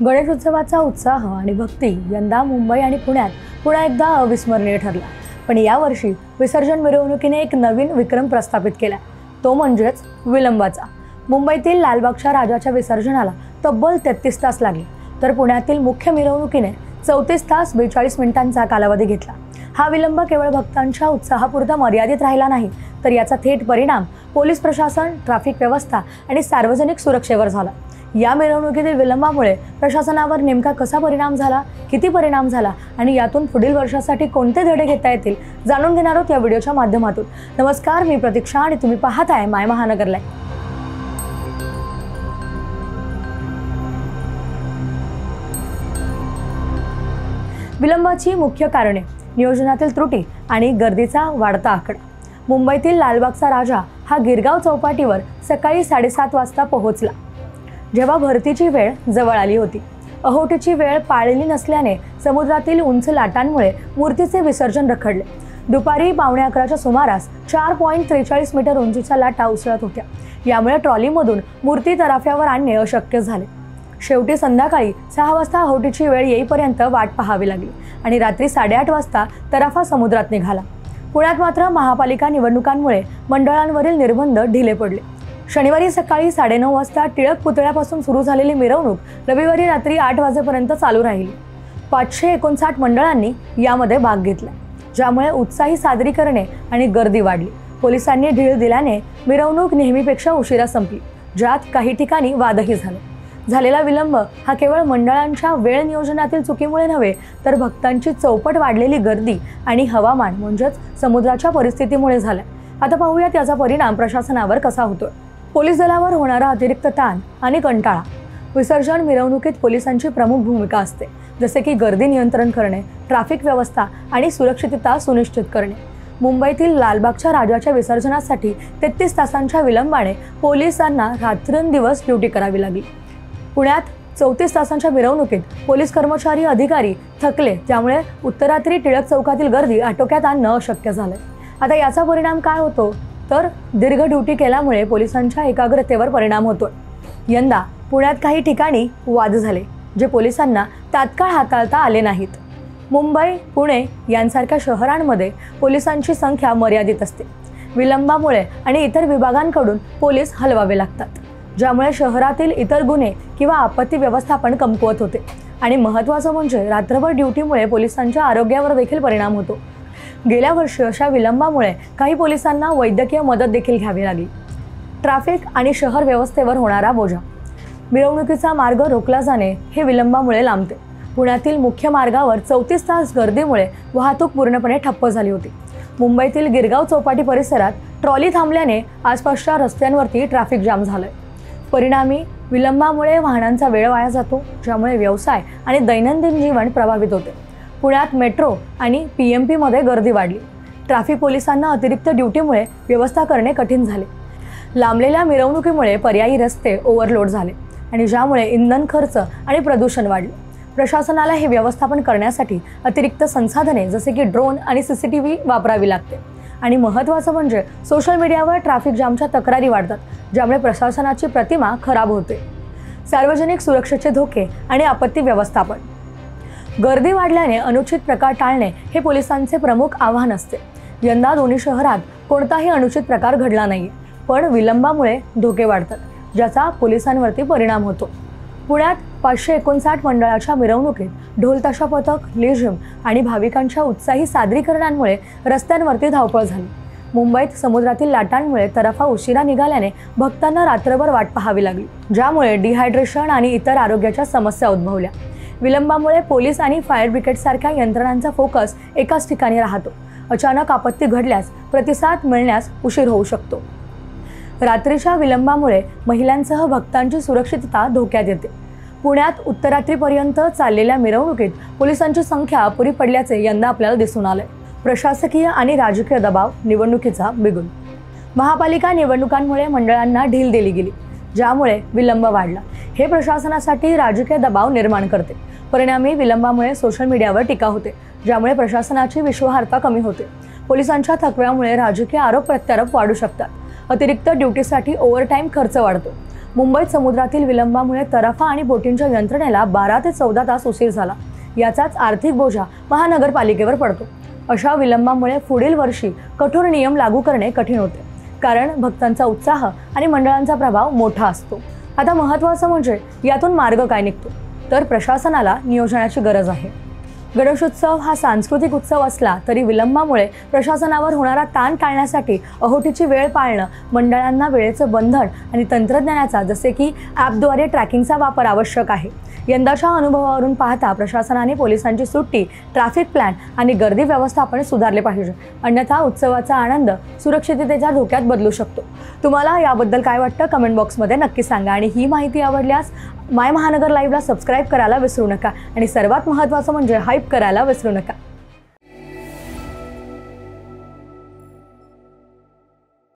गणेशोत्सवाचा उत्साह आणि भक्ती यंदा मुंबई आणि पुण्यात पुन्हा एकदा अविस्मरणीय ठरला। पण यावर्षी विसर्जन मिरवणुकीने एक नवीन विक्रम प्रस्थापित केला, तो म्हणजेच विलंबाचा। मुंबईतील लालबागच्या राजाच्या विसर्जनाला तब्बल 33 तास लागले, तर पुण्यातील मुख्य मिरवणुकीने 34 तास 42 मिनिटांचा कालावधी घेतला। हा विलंब केवळ भक्तांच्या उत्साहापुरता मर्यादित राहिला नाही, तर याचा थेट परिणाम पोलीस प्रशासन, ट्रॅफिक व्यवस्था आणि सार्वजनिक सुरक्षेवर झाला। या मिरवणुकीतील विलंबामुळे प्रशासनावर नेमका कसा परिणाम झाला, किती परिणाम झाला आणि यातून पुढील वर्षासाठी कोणते धडे घेता येतील जाणून घेणार आहोत या व्हिडिओच्या माध्यमातून। नमस्कार, मी प्रतीक्षा आणि तुम्ही पाहताय माय महानगर लाईव्ह। विलंबाची मुख्य कारणे, नियोजनातील त्रुटी आणि गर्दीचा वाढता आकडा। मुंबईतील लालबागचा राजा हा गिरगाव चौपाटीवर सकाळी 7:30 वाजता पोहोचला, जेव्हा भरतीची वेळ जवळ आली होती। अहोटीची वेळ पाळली नसल्याने समुद्रातील उंच लाटांमुळे मूर्तीचे विसर्जन रखडले। दुपारी 11:15च्या सुमारास 4.43 मीटर उंचीच्या लाटा उसळत होत्या, यामुळे ट्रॉलीमधून मूर्ती तराफ्यावर आणणे अशक्य झाले। शेवटी संध्याकाळी 6 वाजता अहोटीची वेळ येईपर्यंत वाट पाहावी लागली आणि रात्री 8:30 वाजता तराफा समुद्रात निघाला। पुण्यात मात्र महापालिका निवडणुकांमुळे मंडळांवरील निर्बंध ढिले पडले। शनिवारी सकाळी 9:30 वाजता टिळक पुतळ्यापासून सुरू झालेली मिरवणूक रविवारी रात्री 8 वाजेपर्यंत चालू राहिली। 559 मंडळांनी यामध्ये भाग घेतला, ज्यामुळे उत्साही सादरीकरणे आणि गर्दी वाढली। पोलिसांनी ढील दिल्याने मिरवणूक नेहमीपेक्षा उशिरा संपली, ज्यात काही ठिकाणी वादही झाले। झालेला विलंब हा केवळ मंडळांच्या वेळ नियोजनातील चुकीमुळे नव्हे, तर भक्तांची चौपट वाढलेली गर्दी आणि हवामान म्हणजेच समुद्राच्या परिस्थितीमुळे झाला। आता पाहूयात याचा परिणाम प्रशासनावर कसा होतोय। पोलीस दलावर होणारा अतिरिक्त ताण आणि कंटाळा। विसर्जन मिरवणुकीत पोलिसांची प्रमुख भूमिका असते, जसे की गर्दी नियंत्रण करणे, ट्रॅफिक व्यवस्था आणि सुरक्षितता सुनिश्चित करणे। मुंबईतील लालबागच्या राजाच्या विसर्जनासाठी 33 तासांच्या विलंबाने पोलिसांना रात्रंदिवस ड्युटी करावी लागली। पुण्यात 34 तासांच्या मिरवणुकीत पोलीस कर्मचारी अधिकारी थकले, त्यामुळे उत्तरात्री टिळक चौकातील गर्दी आटोक्यात आणणं अशक्य झालं। आता याचा परिणाम काय होतो, तर दीर्घ ड्युटी केल्यामुळे पोलिसांच्या एकाग्रतेवर परिणाम होतोय। यंदा पुण्यात काही ठिकाणी वाद झाले, जे पोलिसांना तात्काळ हाताळता आले नाहीत। मुंबई, पुणे यांसारख्या शहरांमध्ये पोलिसांची संख्या मर्यादित असते। विलंबामुळे आणि इतर विभागांकडून पोलीस हलवावे लागतात, ज्यामुळे शहरातील इतर गुन्हे किंवा आपत्ती व्यवस्थापन कमकुवत होते। आणि महत्त्वाचं म्हणजे रात्रभर ड्युटीमुळे पोलिसांच्या आरोग्यावर देखील परिणाम होतो। गेल्या वर्षी अशा विलंबामुळे काही पोलिसांना वैद्यकीय मदत देखील घ्यावी लागली। ट्रॅफिक आणि शहर व्यवस्थेवर होणारा बोजा। मिरवणुकीचा मार्ग रोखला जाणे हे विलंबामुळे लांबते। पुण्यातील मुख्य मार्गावर 34 तास गर्दीमुळे वाहतूक पूर्णपणे ठप्प झाली होती। मुंबईतील गिरगाव चौपाटी परिसरात ट्रॉली थांबल्याने आसपासच्या रस्त्यांवरती ट्रॅफिक जाम झालंय। परिणामी विलंबामुळे वाहनांचा वेळ वाया जातो, ज्यामुळे व्यवसाय आणि दैनंदिन जीवन प्रभावित होते। पुण्यात मेट्रो आणि PMP मध्ये गर्दी वाढली। ट्रॅफिक पोलिसांना अतिरिक्त ड्युटीमुळे व्यवस्था करणे कठीण झाले। लांबलेल्या मिरवणुकीमुळे पर्यायी रस्ते ओव्हरलोड झाले आणि ज्यामुळे इंधन खर्च आणि प्रदूषण वाढले। प्रशासनाला हे व्यवस्थापन करण्यासाठी अतिरिक्त संसाधने जसे की ड्रोन आणि CCTV वापरावी लागते। आणि महत्त्वाचं म्हणजे सोशल मीडियावर ट्रॅफिक जामच्या तक्रारी वाढतात, ज्यामुळे प्रशासनाची प्रतिमा खराब होते। सार्वजनिक सुरक्षेचे धोके आणि आपत्ती व्यवस्थापन। गर्दी वाढल्याने अनुचित प्रकार टाळणे हे पोलिसांचे प्रमुख आव्हान असते। यंदा दोन्ही शहरात कोणताही अनुचित प्रकार घडला नाही, पण विलंबामुळे धोके वाढतात, ज्याचा पोलिसांवरती परिणाम होतो। पुण्यात 559 मंडळाच्या मिरवणुकीत ढोल-ताशा पथक, लेझिम आणि भाविकांच्या उत्साही सादरीकरणांमुळे रस्त्यांवरती धावपळ झाली। मुंबईत समुद्रातील लाटांमुळे तराफा उशिरा निघाल्याने भक्तांना रात्रभर वाट पाहावी लागली, ज्यामुळे डिहायड्रेशन आणि इतर आरोग्याच्या समस्या उद्भवल्या। विलंबामुळे पोलीस आणि फायर ब्रिगेडसारख्या यंत्रणांचा फोकस एकाच ठिकाणी राहतो। अचानक आपत्ती घडल्यास प्रतिसाद मिळण्यास उशीर होऊ शकतो। रात्रीच्या विलंबामुळे महिलांसह भक्तांची सुरक्षितता धोक्यात येते। पुण्यात उत्तरात्रीपर्यंत चाललेल्या मिरवणुकीत पोलिसांची संख्या अपुरी पडल्याचे यंदा आपल्याला दिसून आले। प्रशासकीय आणि राजकीय दबाव, निवडणुकीचा बिगुल। महापालिका निवडणुकांमुळे मंडळांना ढील दिली गेली, ज्यामुळे विलंब वाढला। हे प्रशासनासाठी राजकीय दबाव निर्माण करते। परिणामी विलंबामुळे सोशल मीडियावर टीका होते, ज्यामुळे प्रशासनाची विश्वासार्हता कमी होते। पोलिसांच्या थकव्यामुळे राजकीय आरोप प्रत्यारोप वाढू शकतात। अतिरिक्त ड्युटीसाठी ओव्हरटाईम खर्च वाढतो। मुंबईत समुद्रातील विलंबामुळे तराफा आणि बोटींच्या यंत्रणेला 12 ते 14 तास उशीर झाला। याचाच आर्थिक बोजा महानगरपालिकेवर पडतो। अशा विलंबामुळे पुढील वर्षी कठोर नियम लागू करणे कठीण होते, कारण भक्तांचा उत्साह आणि मंडळांचा प्रभाव मोठा असतो। आता महत्त्वाचं म्हणजे यातून मार्ग काय निघतो, तर प्रशासनाला नियोजनाची गरज आहे। गणेशोत्सव हा सांस्कृतिक उत्सव असला तरी विलंबामुळे प्रशासनावर होणारा ताण टाळण्यासाठी अहोटीची वेळ पाळणं, मंडळांना वेळेचं बंधन आणि तंत्रज्ञानाचा जसे की ॲपद्वारे ट्रॅकिंगचा वापर आवश्यक आहे। यंदाच्या अनुभवावरून पाहता प्रशासनाने पोलिसांची सुट्टी, ट्रॅफिक प्लॅन आणि गर्दी व्यवस्थापन सुधारले पाहिजे, अन्यथा उत्सवाचा आनंद सुरक्षिततेच्या धोक्यात बदलू शकतो। तुम्हाला याबद्दल काय वाटतं कमेंट बॉक्समध्ये नक्की सांगा आणि ही माहिती आवडल्यास माय महानगर लाईव्हला सबस्क्राईब करायला विसरू नका आणि सर्वात महत्त्वाचं म्हणजे हाईप करायला विसरू नका।